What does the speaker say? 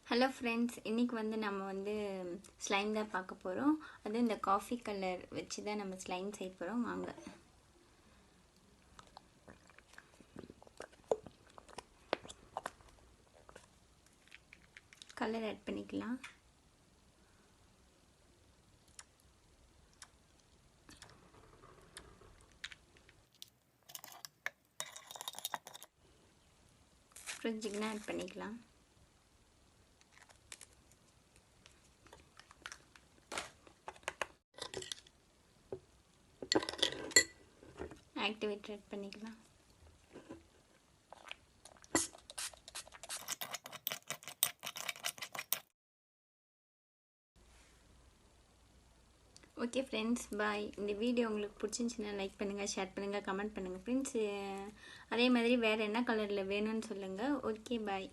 Hello friends, இன்றைக்கி நம்ம slime தான் பார்க்க போகிறோம். அது இந்த காஃபி கலர் வச்சு தான் நம்ம ஸ்லைம் செய்ய போகிறோம். வாங்க. கலர் ஆட் பண்ணிக்கலாம். ஃப்ரிட்ஜுக்குன்னா ஆட் பண்ணிக்கலாம். ஆக்டிவேட்டர் ஆட் பண்ணிக்கலாம். ஓகே ஃப்ரெண்ட்ஸ், பாய். இந்த வீடியோ உங்களுக்கு பிடிச்சிருந்துச்சின்னா லைக் பண்ணுங்கள், ஷேர் பண்ணுங்கள், கமெண்ட் பண்ணுங்கள் ஃப்ரெண்ட்ஸ். அதே மாதிரி வேறு என்ன கலரில் வேணும்னு சொல்லுங்கள். ஓகே, பாய்.